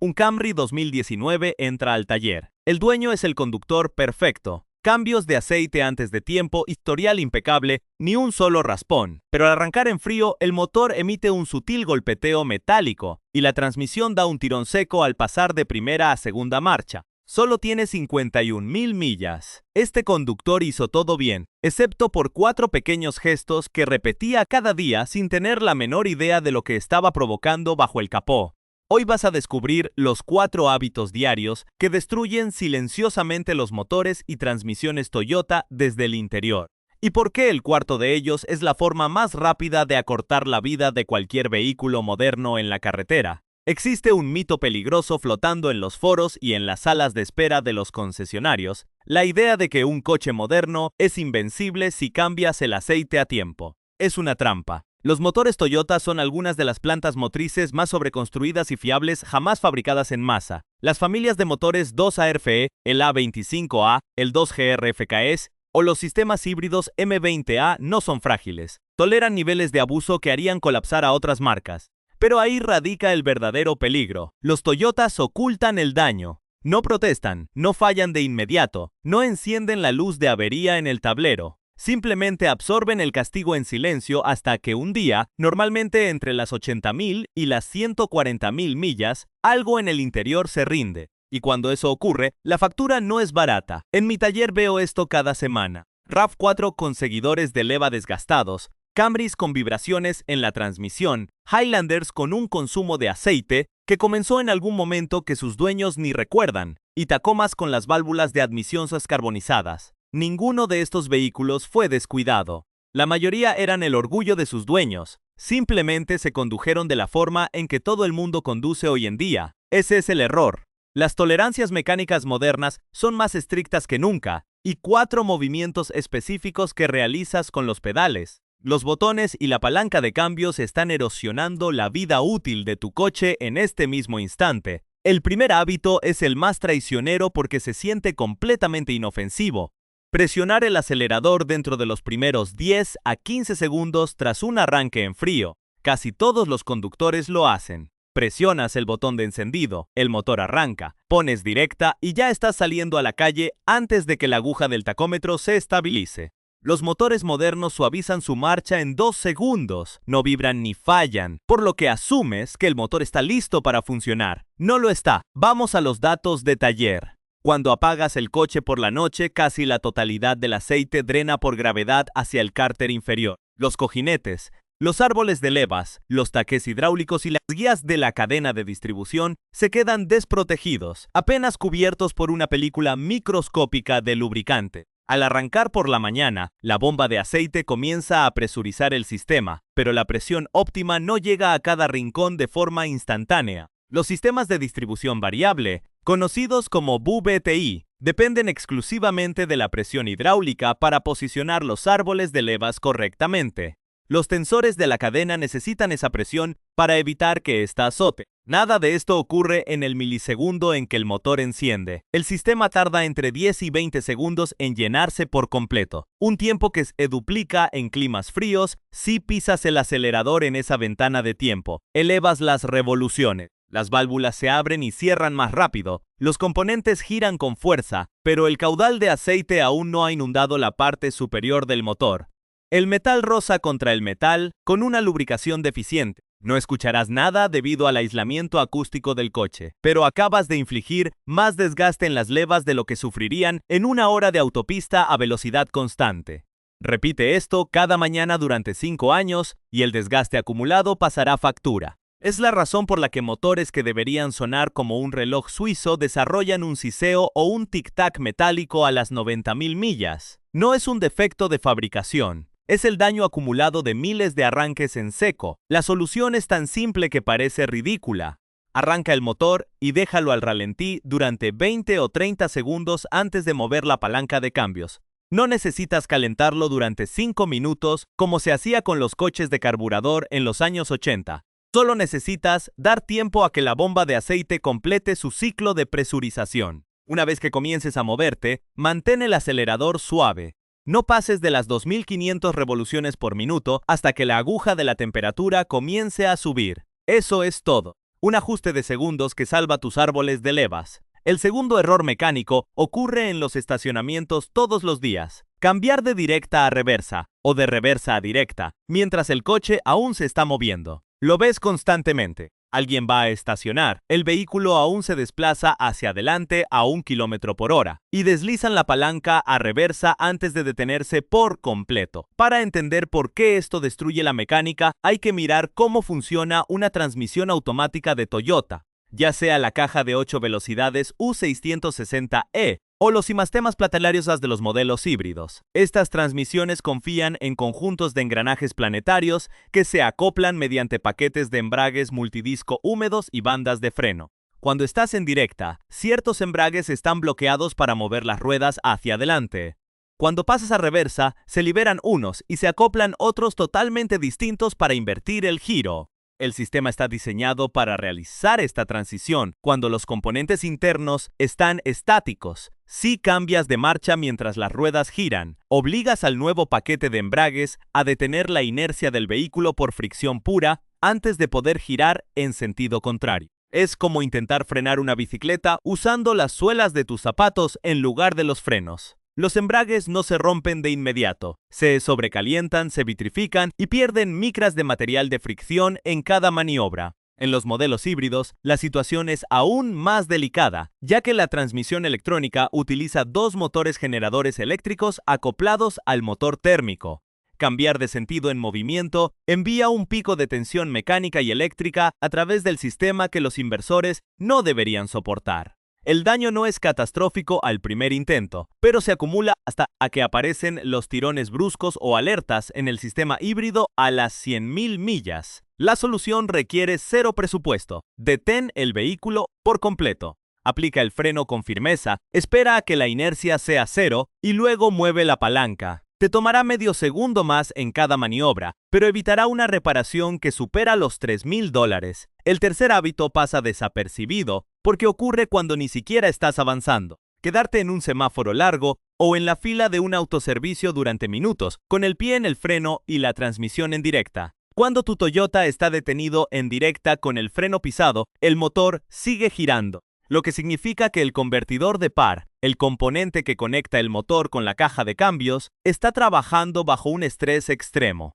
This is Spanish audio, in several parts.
Un Camry 2019 entra al taller. El dueño es el conductor perfecto. Cambios de aceite antes de tiempo, historial impecable, ni un solo raspón. Pero al arrancar en frío, el motor emite un sutil golpeteo metálico y la transmisión da un tirón seco al pasar de primera a segunda marcha. Solo tiene 51.000 millas. Este conductor hizo todo bien, excepto por 4 pequeños gestos que repetía cada día sin tener la menor idea de lo que estaba provocando bajo el capó. Hoy vas a descubrir los 4 hábitos diarios que destruyen silenciosamente los motores y transmisiones Toyota desde el interior. Y por qué el cuarto de ellos es la forma más rápida de acortar la vida de cualquier vehículo moderno en la carretera. Existe un mito peligroso flotando en los foros y en las salas de espera de los concesionarios, la idea de que un coche moderno es invencible si cambias el aceite a tiempo. Es una trampa. Los motores Toyota son algunas de las plantas motrices más sobreconstruidas y fiables jamás fabricadas en masa. Las familias de motores 2ARFE, el A25A, el 2GRFKS o los sistemas híbridos M20A no son frágiles. Toleran niveles de abuso que harían colapsar a otras marcas. Pero ahí radica el verdadero peligro. Los Toyotas ocultan el daño. No protestan, no fallan de inmediato, no encienden la luz de avería en el tablero. Simplemente absorben el castigo en silencio hasta que un día, normalmente entre las 80.000 y las 140.000 millas, algo en el interior se rinde. Y cuando eso ocurre, la factura no es barata. En mi taller veo esto cada semana. RAV4 con seguidores de leva desgastados, Camrys con vibraciones en la transmisión, Highlanders con un consumo de aceite que comenzó en algún momento que sus dueños ni recuerdan, y Tacomas con las válvulas de admisión descarbonizadas. Ninguno de estos vehículos fue descuidado. La mayoría eran el orgullo de sus dueños. Simplemente se condujeron de la forma en que todo el mundo conduce hoy en día. Ese es el error. Las tolerancias mecánicas modernas son más estrictas que nunca, y 4 movimientos específicos que realizas con los pedales. Los botones y la palanca de cambios están erosionando la vida útil de tu coche en este mismo instante. El primer hábito es el más traicionero porque se siente completamente inofensivo. Presionar el acelerador dentro de los primeros 10 a 15 segundos tras un arranque en frío. Casi todos los conductores lo hacen. Presionas el botón de encendido, el motor arranca, pones directa y ya estás saliendo a la calle antes de que la aguja del tacómetro se estabilice. Los motores modernos suavizan su marcha en 2 segundos, no vibran ni fallan, por lo que asumes que el motor está listo para funcionar. No lo está. Vamos a los datos de taller. Cuando apagas el coche por la noche, casi la totalidad del aceite drena por gravedad hacia el cárter inferior. Los cojinetes, los árboles de levas, los taqués hidráulicos y las guías de la cadena de distribución se quedan desprotegidos, apenas cubiertos por una película microscópica de lubricante. Al arrancar por la mañana, la bomba de aceite comienza a presurizar el sistema, pero la presión óptima no llega a cada rincón de forma instantánea. Los sistemas de distribución variable, conocidos como VTI, dependen exclusivamente de la presión hidráulica para posicionar los árboles de levas correctamente. Los tensores de la cadena necesitan esa presión para evitar que ésta azote. Nada de esto ocurre en el milisegundo en que el motor enciende. El sistema tarda entre 10 y 20 segundos en llenarse por completo, un tiempo que se duplica en climas fríos si pisas el acelerador en esa ventana de tiempo. Elevas las revoluciones. Las válvulas se abren y cierran más rápido, los componentes giran con fuerza, pero el caudal de aceite aún no ha inundado la parte superior del motor. El metal roza contra el metal con una lubricación deficiente. No escucharás nada debido al aislamiento acústico del coche, pero acabas de infligir más desgaste en las levas de lo que sufrirían en una hora de autopista a velocidad constante. Repite esto cada mañana durante 5 años y el desgaste acumulado pasará factura. Es la razón por la que motores que deberían sonar como un reloj suizo desarrollan un siseo o un tic-tac metálico a las 90.000 millas. No es un defecto de fabricación. Es el daño acumulado de miles de arranques en seco. La solución es tan simple que parece ridícula. Arranca el motor y déjalo al ralentí durante 20 o 30 segundos antes de mover la palanca de cambios. No necesitas calentarlo durante 5 minutos como se hacía con los coches de carburador en los años 80. Solo necesitas dar tiempo a que la bomba de aceite complete su ciclo de presurización. Una vez que comiences a moverte, mantén el acelerador suave. No pases de las 2500 revoluciones por minuto hasta que la aguja de la temperatura comience a subir. Eso es todo. un ajuste de segundos que salva tus árboles de levas. El segundo error mecánico ocurre en los estacionamientos todos los días. Cambiar de directa a reversa o de reversa a directa mientras el coche aún se está moviendo. Lo ves constantemente. Alguien va a estacionar, el vehículo aún se desplaza hacia adelante a 1 km/h y deslizan la palanca a reversa antes de detenerse por completo. Para entender por qué esto destruye la mecánica, hay que mirar cómo funciona una transmisión automática de Toyota, ya sea la caja de 8 velocidades U660E o los sistemas planetarios de los modelos híbridos. Estas transmisiones confían en conjuntos de engranajes planetarios que se acoplan mediante paquetes de embragues multidisco húmedos y bandas de freno. Cuando estás en directa, ciertos embragues están bloqueados para mover las ruedas hacia adelante. Cuando pasas a reversa, se liberan unos y se acoplan otros totalmente distintos para invertir el giro. El sistema está diseñado para realizar esta transición cuando los componentes internos están estáticos. Si cambias de marcha mientras las ruedas giran, obligas al nuevo paquete de embragues a detener la inercia del vehículo por fricción pura antes de poder girar en sentido contrario. Es como intentar frenar una bicicleta usando las suelas de tus zapatos en lugar de los frenos. Los embragues no se rompen de inmediato, se sobrecalientan, se vitrifican y pierden micras de material de fricción en cada maniobra. En los modelos híbridos, la situación es aún más delicada, ya que la transmisión electrónica utiliza dos motores generadores eléctricos acoplados al motor térmico. Cambiar de sentido en movimiento envía un pico de tensión mecánica y eléctrica a través del sistema que los inversores no deberían soportar. El daño no es catastrófico al primer intento, pero se acumula hasta que aparecen los tirones bruscos o alertas en el sistema híbrido a las 100.000 millas. La solución requiere cero presupuesto. Detén el vehículo por completo. Aplica el freno con firmeza, espera a que la inercia sea cero y luego mueve la palanca. Te tomará medio segundo más en cada maniobra, pero evitará una reparación que supera los $3.000. El tercer hábito pasa desapercibido porque ocurre cuando ni siquiera estás avanzando. Quedarte en un semáforo largo o en la fila de un autoservicio durante minutos, con el pie en el freno y la transmisión en directa. Cuando tu Toyota está detenido en directa con el freno pisado, el motor sigue girando, lo que significa que el convertidor de par, el componente que conecta el motor con la caja de cambios, está trabajando bajo un estrés extremo.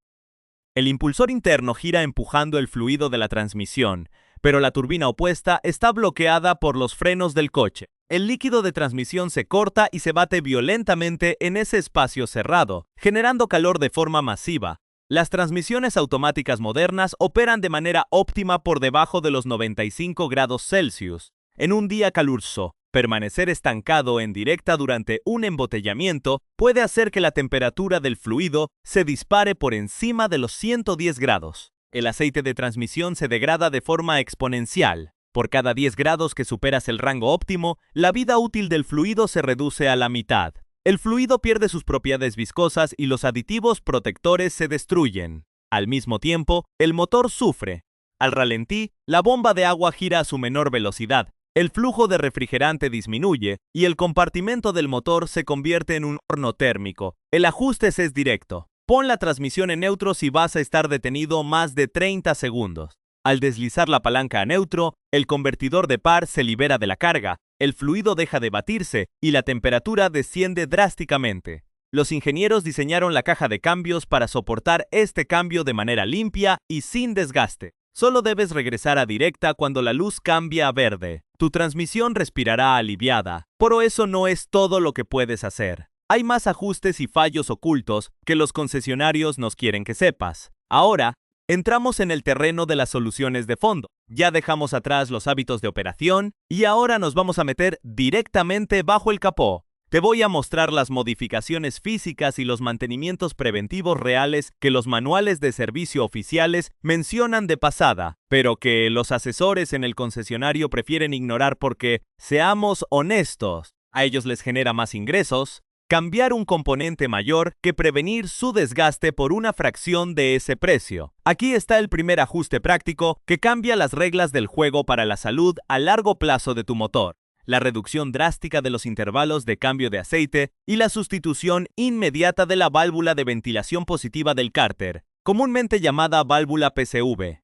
El impulsor interno gira empujando el fluido de la transmisión, pero la turbina opuesta está bloqueada por los frenos del coche. El líquido de transmisión se corta y se bate violentamente en ese espacio cerrado, generando calor de forma masiva. Las transmisiones automáticas modernas operan de manera óptima por debajo de los 95 grados Celsius. En un día caluroso, permanecer estancado en directa durante un embotellamiento puede hacer que la temperatura del fluido se dispare por encima de los 110 grados. El aceite de transmisión se degrada de forma exponencial. Por cada 10 grados que superas el rango óptimo, la vida útil del fluido se reduce a la mitad. El fluido pierde sus propiedades viscosas y los aditivos protectores se destruyen. Al mismo tiempo, el motor sufre. Al ralentí, la bomba de agua gira a su menor velocidad. El flujo de refrigerante disminuye y el compartimento del motor se convierte en un horno térmico. El ajuste es directo. Pon la transmisión en neutro si vas a estar detenido más de 30 segundos. Al deslizar la palanca a neutro, el convertidor de par se libera de la carga, el fluido deja de batirse y la temperatura desciende drásticamente. Los ingenieros diseñaron la caja de cambios para soportar este cambio de manera limpia y sin desgaste. Solo debes regresar a directa cuando la luz cambia a verde. Tu transmisión respirará aliviada, pero eso no es todo lo que puedes hacer. Hay más ajustes y fallos ocultos que los concesionarios nos quieren que sepas. Ahora, entramos en el terreno de las soluciones de fondo. Ya dejamos atrás los hábitos de operación y ahora nos vamos a meter directamente bajo el capó. Te voy a mostrar las modificaciones físicas y los mantenimientos preventivos reales que los manuales de servicio oficiales mencionan de pasada, pero que los asesores en el concesionario prefieren ignorar porque, seamos honestos, a ellos les genera más ingresos cambiar un componente mayor que prevenir su desgaste por una fracción de ese precio. Aquí está el primer ajuste práctico que cambia las reglas del juego para la salud a largo plazo de tu motor. La reducción drástica de los intervalos de cambio de aceite y la sustitución inmediata de la válvula de ventilación positiva del cárter, comúnmente llamada válvula PCV.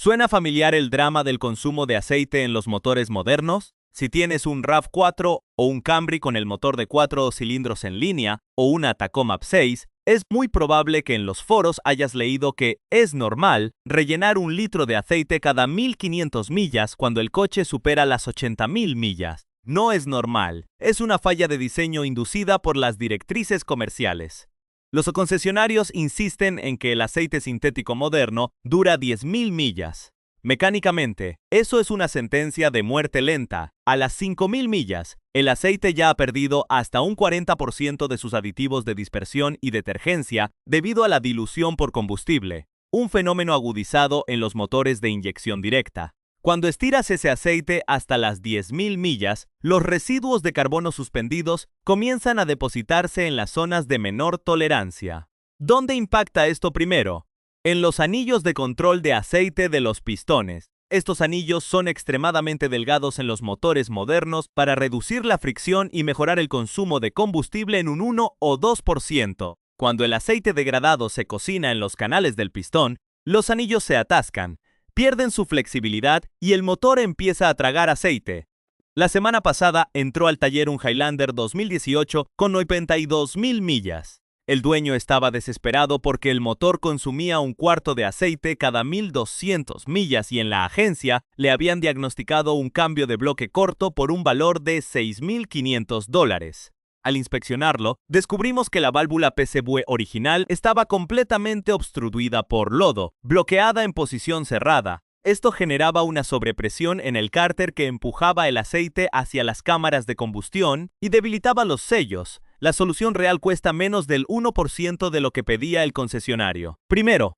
¿Suena familiar el drama del consumo de aceite en los motores modernos? Si tienes un RAV4 o un Camry con el motor de 4 cilindros en línea o una Tacoma P6, es muy probable que en los foros hayas leído que es normal rellenar 1 litro de aceite cada 1500 millas cuando el coche supera las 80.000 millas. No es normal, es una falla de diseño inducida por las directrices comerciales. Los concesionarios insisten en que el aceite sintético moderno dura 10.000 millas. Mecánicamente, eso es una sentencia de muerte lenta. A las 5.000 millas, el aceite ya ha perdido hasta un 40% de sus aditivos de dispersión y detergencia debido a la dilución por combustible, un fenómeno agudizado en los motores de inyección directa. Cuando estiras ese aceite hasta las 10.000 millas, los residuos de carbono suspendidos comienzan a depositarse en las zonas de menor tolerancia. ¿Dónde impacta esto primero? En los anillos de control de aceite de los pistones. Estos anillos son extremadamente delgados en los motores modernos para reducir la fricción y mejorar el consumo de combustible en un 1 o 2%. Cuando el aceite degradado se cocina en los canales del pistón, los anillos se atascan, pierden su flexibilidad y el motor empieza a tragar aceite. La semana pasada entró al taller un Highlander 2018 con 92.000 millas. El dueño estaba desesperado porque el motor consumía 1/4 de aceite cada 1.200 millas y en la agencia le habían diagnosticado un cambio de bloque corto por un valor de $6.500. Al inspeccionarlo, descubrimos que la válvula PCV original estaba completamente obstruida por lodo, bloqueada en posición cerrada. Esto generaba una sobrepresión en el cárter que empujaba el aceite hacia las cámaras de combustión y debilitaba los sellos. La solución real cuesta menos del 1% de lo que pedía el concesionario. Primero,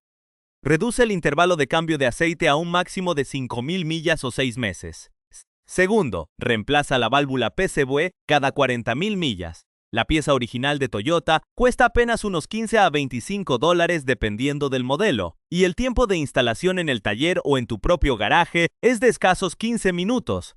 reduce el intervalo de cambio de aceite a un máximo de 5.000 millas o 6 meses. Segundo, reemplaza la válvula PCV cada 40.000 millas. La pieza original de Toyota cuesta apenas unos $15 a $25 dependiendo del modelo, y el tiempo de instalación en el taller o en tu propio garaje es de escasos 15 minutos,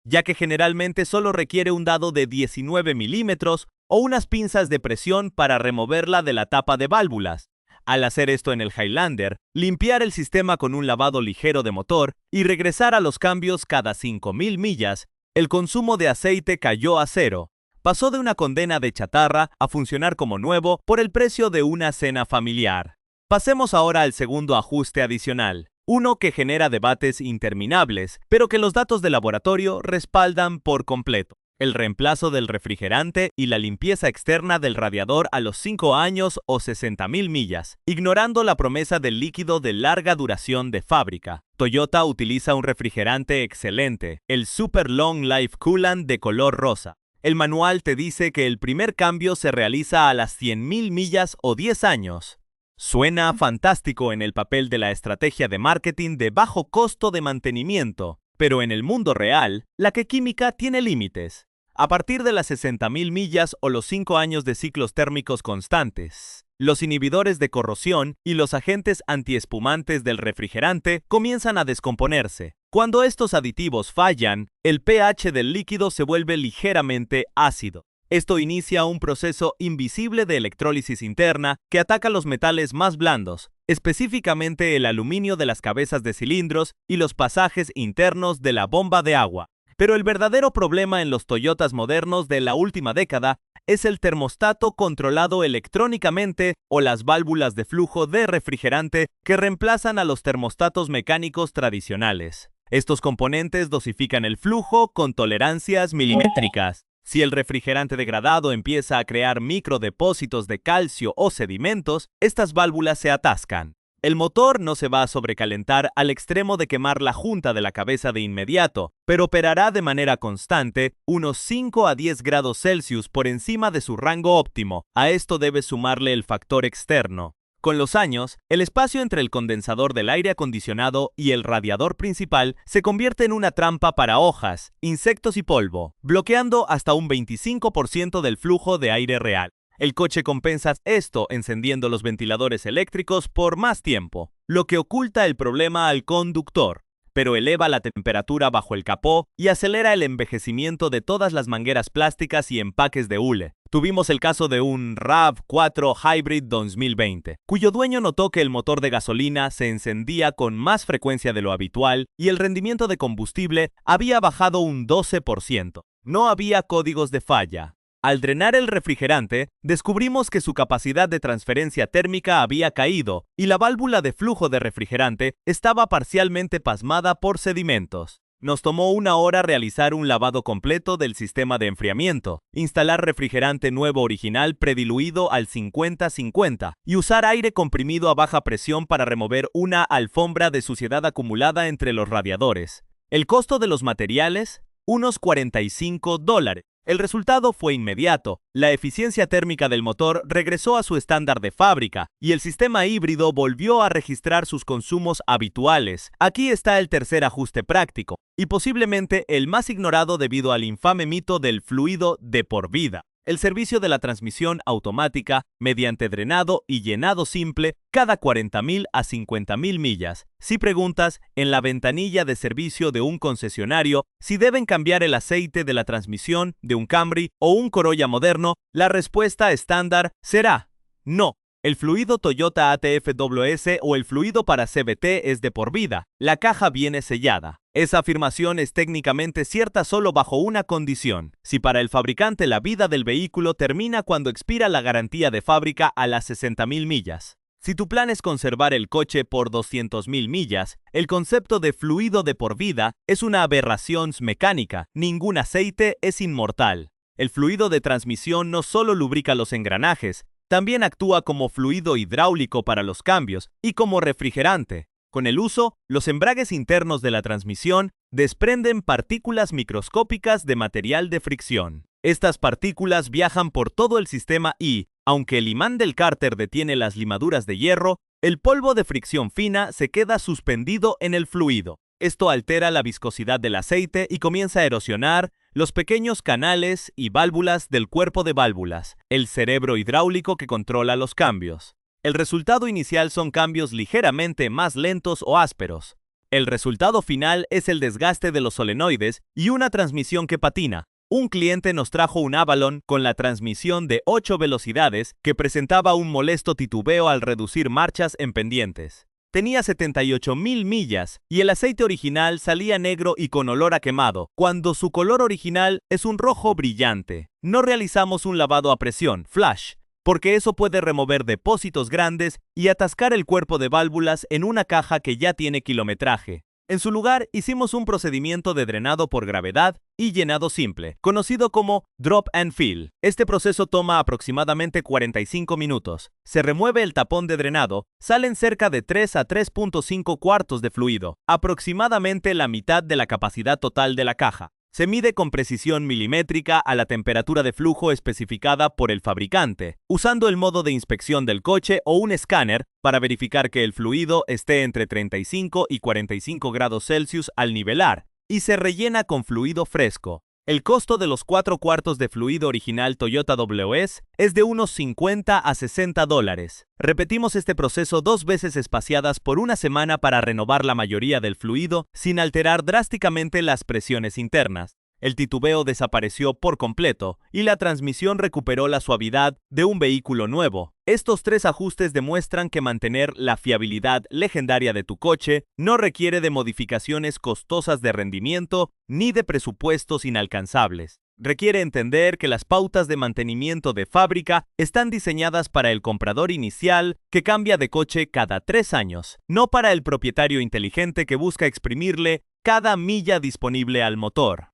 ya que generalmente solo requiere un dado de 19 milímetros o unas pinzas de presión para removerla de la tapa de válvulas. Al hacer esto en el Highlander, limpiar el sistema con un lavado ligero de motor y regresar a los cambios cada 5.000 millas, el consumo de aceite cayó a cero. Pasó de una condena de chatarra a funcionar como nuevo por el precio de una cena familiar. Pasemos ahora al segundo ajuste adicional, uno que genera debates interminables, pero que los datos de laboratorio respaldan por completo. El reemplazo del refrigerante y la limpieza externa del radiador a los 5 años o 60.000 millas, ignorando la promesa del líquido de larga duración de fábrica. Toyota utiliza un refrigerante excelente, el Super Long Life Coolant de color rosa. El manual te dice que el primer cambio se realiza a las 100.000 millas o 10 años. Suena fantástico en el papel de la estrategia de marketing de bajo costo de mantenimiento, pero en el mundo real, la química tiene límites. A partir de las 60.000 millas o los 5 años de ciclos térmicos constantes, los inhibidores de corrosión y los agentes antiespumantes del refrigerante comienzan a descomponerse. Cuando estos aditivos fallan, el pH del líquido se vuelve ligeramente ácido. Esto inicia un proceso invisible de electrólisis interna que ataca los metales más blandos, específicamente el aluminio de las cabezas de cilindros y los pasajes internos de la bomba de agua. Pero el verdadero problema en los Toyotas modernos de la última década es el termostato controlado electrónicamente o las válvulas de flujo de refrigerante que reemplazan a los termostatos mecánicos tradicionales. Estos componentes dosifican el flujo con tolerancias milimétricas. Si el refrigerante degradado empieza a crear microdepósitos de calcio o sedimentos, estas válvulas se atascan. El motor no se va a sobrecalentar al extremo de quemar la junta de la cabeza de inmediato, pero operará de manera constante unos 5 a 10 grados Celsius por encima de su rango óptimo. A esto debes sumarle el factor externo. Con los años, el espacio entre el condensador del aire acondicionado y el radiador principal se convierte en una trampa para hojas, insectos y polvo, bloqueando hasta un 25% del flujo de aire real. El coche compensa esto encendiendo los ventiladores eléctricos por más tiempo, lo que oculta el problema al conductor. pero eleva la temperatura bajo el capó y acelera el envejecimiento de todas las mangueras plásticas y empaques de hule. Tuvimos el caso de un RAV4 Hybrid 2020, cuyo dueño notó que el motor de gasolina se encendía con más frecuencia de lo habitual y el rendimiento de combustible había bajado un 12%. No había códigos de falla. Al drenar el refrigerante, descubrimos que su capacidad de transferencia térmica había caído y la válvula de flujo de refrigerante estaba parcialmente pasmada por sedimentos. Nos tomó 1 hora realizar un lavado completo del sistema de enfriamiento, instalar refrigerante nuevo original prediluido al 50-50 y usar aire comprimido a baja presión para remover una alfombra de suciedad acumulada entre los radiadores. El costo de los materiales, unos $45. El resultado fue inmediato. La eficiencia térmica del motor regresó a su estándar de fábrica y el sistema híbrido volvió a registrar sus consumos habituales. Aquí está el tercer ajuste práctico, y posiblemente el más ignorado debido al infame mito del fluido de por vida. El servicio de la transmisión automática mediante drenado y llenado simple cada 40.000 a 50.000 millas. Si preguntas en la ventanilla de servicio de un concesionario si deben cambiar el aceite de la transmisión de un Camry o un Corolla moderno, la respuesta estándar será no. El fluido Toyota ATFWS o el fluido para CVT es de por vida. La caja viene sellada. Esa afirmación es técnicamente cierta solo bajo una condición: si para el fabricante la vida del vehículo termina cuando expira la garantía de fábrica a las 60.000 millas. Si tu plan es conservar el coche por 200.000 millas, el concepto de fluido de por vida es una aberración mecánica. Ningún aceite es inmortal. El fluido de transmisión no solo lubrica los engranajes, también actúa como fluido hidráulico para los cambios y como refrigerante. Con el uso, los embragues internos de la transmisión desprenden partículas microscópicas de material de fricción. Estas partículas viajan por todo el sistema y, aunque el imán del cárter detiene las limaduras de hierro, el polvo de fricción fina se queda suspendido en el fluido. Esto altera la viscosidad del aceite y comienza a erosionar los pequeños canales y válvulas del cuerpo de válvulas, el cerebro hidráulico que controla los cambios. El resultado inicial son cambios ligeramente más lentos o ásperos. El resultado final es el desgaste de los solenoides y una transmisión que patina. Un cliente nos trajo un Avalon con la transmisión de 8 velocidades que presentaba un molesto titubeo al reducir marchas en pendientes. Tenía 78.000 millas y el aceite original salía negro y con olor a quemado, cuando su color original es un rojo brillante. No realizamos un lavado a presión, flash, porque eso puede remover depósitos grandes y atascar el cuerpo de válvulas en una caja que ya tiene kilometraje. En su lugar, hicimos un procedimiento de drenado por gravedad y llenado simple, conocido como drop and fill. Este proceso toma aproximadamente 45 minutos. Se remueve el tapón de drenado, salen cerca de 3 a 3.5 cuartos de fluido, aproximadamente la mitad de la capacidad total de la caja. Se mide con precisión milimétrica a la temperatura de flujo especificada por el fabricante, usando el modo de inspección del coche o un escáner para verificar que el fluido esté entre 35 y 45 grados Celsius al nivelar, y se rellena con fluido fresco. El costo de los 4 cuartos de fluido original Toyota WS es de unos $50 a $60. Repetimos este proceso 2 veces espaciadas por una semana para renovar la mayoría del fluido sin alterar drásticamente las presiones internas. El titubeo desapareció por completo y la transmisión recuperó la suavidad de un vehículo nuevo. Estos 3 ajustes demuestran que mantener la fiabilidad legendaria de tu coche no requiere de modificaciones costosas de rendimiento ni de presupuestos inalcanzables. Requiere entender que las pautas de mantenimiento de fábrica están diseñadas para el comprador inicial que cambia de coche cada 3 años, no para el propietario inteligente que busca exprimirle cada milla disponible al motor.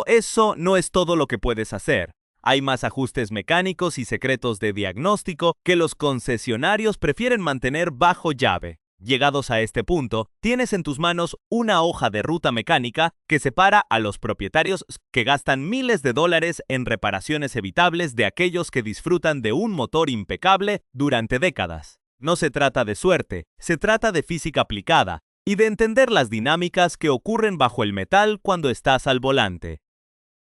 Eso no es todo lo que puedes hacer. Hay más ajustes mecánicos y secretos de diagnóstico que los concesionarios prefieren mantener bajo llave. Llegados a este punto, tienes en tus manos una hoja de ruta mecánica que separa a los propietarios que gastan miles de dólares en reparaciones evitables de aquellos que disfrutan de un motor impecable durante décadas. No se trata de suerte, se trata de física aplicada y de entender las dinámicas que ocurren bajo el metal cuando estás al volante.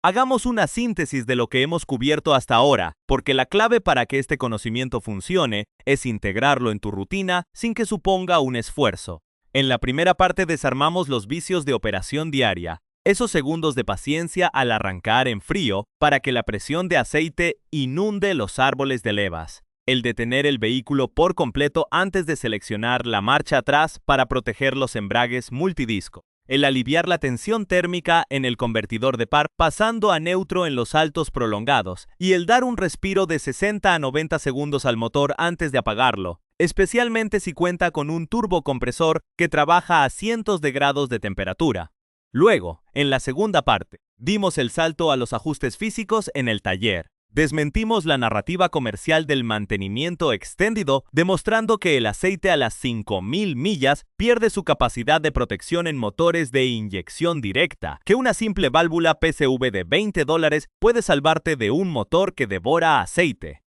Hagamos una síntesis de lo que hemos cubierto hasta ahora, porque la clave para que este conocimiento funcione es integrarlo en tu rutina sin que suponga un esfuerzo. En la primera parte desarmamos los vicios de operación diaria, esos segundos de paciencia al arrancar en frío para que la presión de aceite inunde los árboles de levas. El detener el vehículo por completo antes de seleccionar la marcha atrás para proteger los embragues multidisco. El aliviar la tensión térmica en el convertidor de par pasando a neutro en los saltos prolongados y el dar un respiro de 60 a 90 segundos al motor antes de apagarlo, especialmente si cuenta con un turbocompresor que trabaja a cientos de grados de temperatura. Luego, en la segunda parte, dimos el salto a los ajustes físicos en el taller. Desmentimos la narrativa comercial del mantenimiento extendido, demostrando que el aceite a las 5000 millas pierde su capacidad de protección en motores de inyección directa, que una simple válvula PCV de $20 puede salvarte de un motor que devora aceite.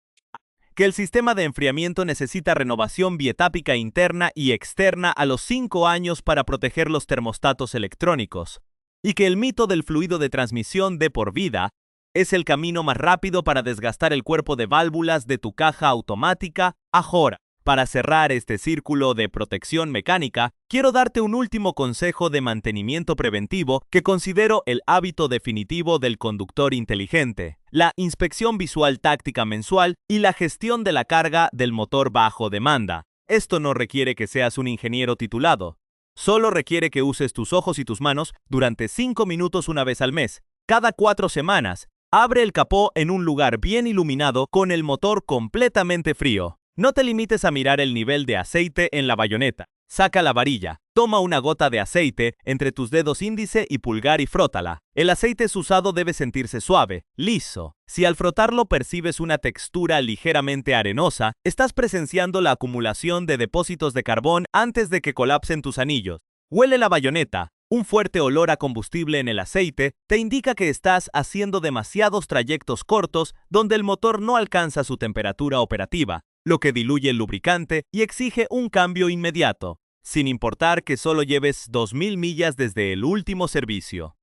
Que el sistema de enfriamiento necesita renovación bietápica interna y externa a los 5 años para proteger los termostatos electrónicos, y que el mito del fluido de transmisión de por vida es el camino más rápido para desgastar el cuerpo de válvulas de tu caja automática ahora. Para cerrar este círculo de protección mecánica, quiero darte un último consejo de mantenimiento preventivo que considero el hábito definitivo del conductor inteligente: la inspección visual táctica mensual y la gestión de la carga del motor bajo demanda. Esto no requiere que seas un ingeniero titulado. Solo requiere que uses tus ojos y tus manos durante 5 minutos una vez al mes. Cada 4 semanas, abre el capó en un lugar bien iluminado con el motor completamente frío. No te limites a mirar el nivel de aceite en la bayoneta. Saca la varilla, toma una gota de aceite entre tus dedos índice y pulgar y frótala. El aceite usado debe sentirse suave, liso. Si al frotarlo percibes una textura ligeramente arenosa, estás presenciando la acumulación de depósitos de carbón antes de que colapsen tus anillos. Huele la bayoneta. Un fuerte olor a combustible en el aceite te indica que estás haciendo demasiados trayectos cortos donde el motor no alcanza su temperatura operativa, lo que diluye el lubricante y exige un cambio inmediato, sin importar que solo lleves 2000 millas desde el último servicio.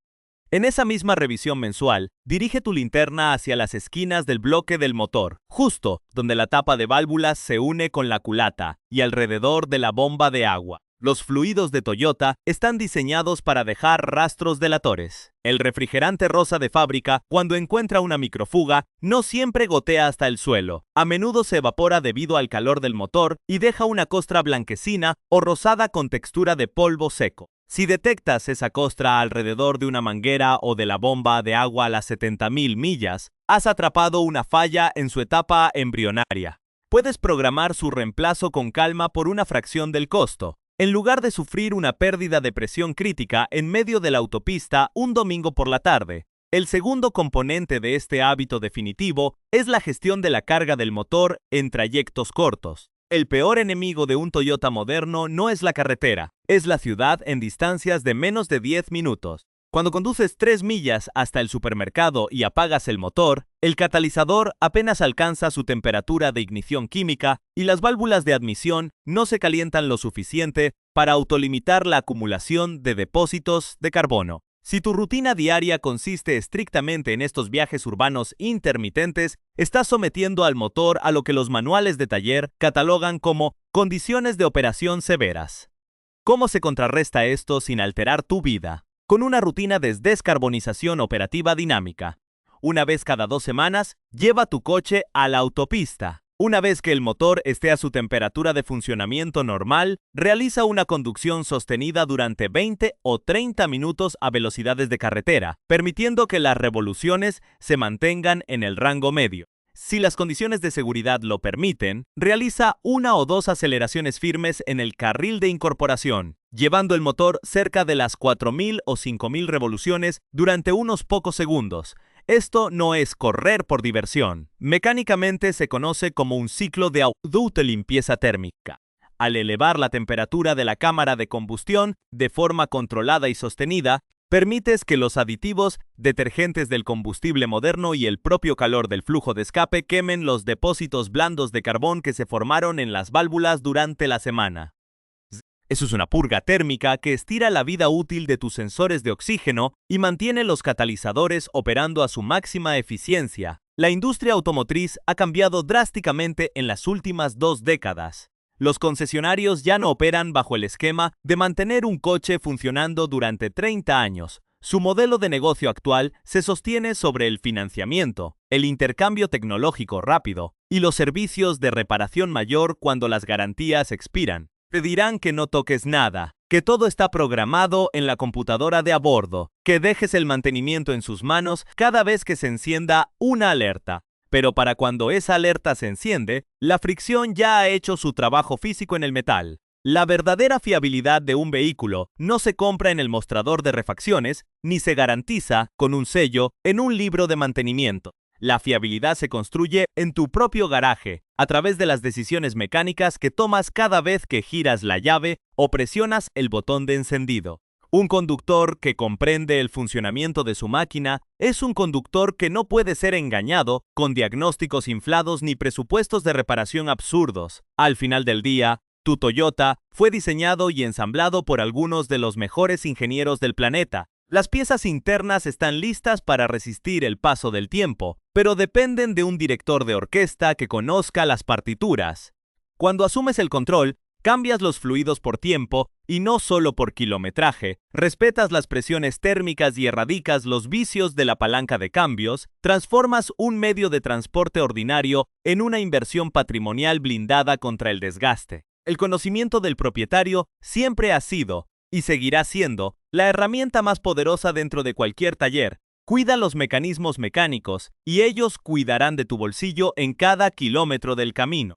En esa misma revisión mensual, dirige tu linterna hacia las esquinas del bloque del motor, justo donde la tapa de válvulas se une con la culata y alrededor de la bomba de agua. Los fluidos de Toyota están diseñados para dejar rastros delatores. El refrigerante rosa de fábrica, cuando encuentra una microfuga, no siempre gotea hasta el suelo. A menudo se evapora debido al calor del motor y deja una costra blanquecina o rosada con textura de polvo seco. Si detectas esa costra alrededor de una manguera o de la bomba de agua a las 70.000 millas, has atrapado una falla en su etapa embrionaria. Puedes programar su reemplazo con calma por una fracción del costo, en lugar de sufrir una pérdida de presión crítica en medio de la autopista un domingo por la tarde. El segundo componente de este hábito definitivo es la gestión de la carga del motor en trayectos cortos. El peor enemigo de un Toyota moderno no es la carretera, es la ciudad en distancias de menos de 10 minutos. Cuando conduces 3 millas hasta el supermercado y apagas el motor, el catalizador apenas alcanza su temperatura de ignición química y las válvulas de admisión no se calientan lo suficiente para autolimitar la acumulación de depósitos de carbono. Si tu rutina diaria consiste estrictamente en estos viajes urbanos intermitentes, estás sometiendo al motor a lo que los manuales de taller catalogan como condiciones de operación severas. ¿Cómo se contrarresta esto sin alterar tu vida? Con una rutina de descarbonización operativa dinámica. Una vez cada 2 semanas, lleva tu coche a la autopista. Una vez que el motor esté a su temperatura de funcionamiento normal, realiza una conducción sostenida durante 20 o 30 minutos a velocidades de carretera, permitiendo que las revoluciones se mantengan en el rango medio. Si las condiciones de seguridad lo permiten, realiza 1 o 2 aceleraciones firmes en el carril de incorporación, llevando el motor cerca de las 4000 o 5000 revoluciones durante unos pocos segundos. Esto no es correr por diversión. Mecánicamente se conoce como un ciclo de autolimpieza térmica. Al elevar la temperatura de la cámara de combustión de forma controlada y sostenida, permites que los aditivos, detergentes del combustible moderno y el propio calor del flujo de escape quemen los depósitos blandos de carbón que se formaron en las válvulas durante la semana. Eso es una purga térmica que estira la vida útil de tus sensores de oxígeno y mantiene los catalizadores operando a su máxima eficiencia. La industria automotriz ha cambiado drásticamente en las últimas 2 décadas. Los concesionarios ya no operan bajo el esquema de mantener un coche funcionando durante 30 años. Su modelo de negocio actual se sostiene sobre el financiamiento, el intercambio tecnológico rápido y los servicios de reparación mayor cuando las garantías expiran. Te dirán que no toques nada, que todo está programado en la computadora de a bordo, que dejes el mantenimiento en sus manos cada vez que se encienda una alerta. Pero para cuando esa alerta se enciende, la fricción ya ha hecho su trabajo físico en el metal. La verdadera fiabilidad de un vehículo no se compra en el mostrador de refacciones ni se garantiza con un sello en un libro de mantenimiento. La fiabilidad se construye en tu propio garaje, a través de las decisiones mecánicas que tomas cada vez que giras la llave o presionas el botón de encendido. Un conductor que comprende el funcionamiento de su máquina es un conductor que no puede ser engañado con diagnósticos inflados ni presupuestos de reparación absurdos. Al final del día, tu Toyota fue diseñado y ensamblado por algunos de los mejores ingenieros del planeta. Las piezas internas están listas para resistir el paso del tiempo, pero dependen de un director de orquesta que conozca las partituras. Cuando asumes el control, cambias los fluidos por tiempo y no solo por kilometraje, respetas las presiones térmicas y erradicas los vicios de la palanca de cambios, transformas un medio de transporte ordinario en una inversión patrimonial blindada contra el desgaste. El conocimiento del propietario siempre ha sido, y seguirá siendo, la herramienta más poderosa dentro de cualquier taller. Cuida los mecanismos mecánicos y ellos cuidarán de tu bolsillo en cada kilómetro del camino.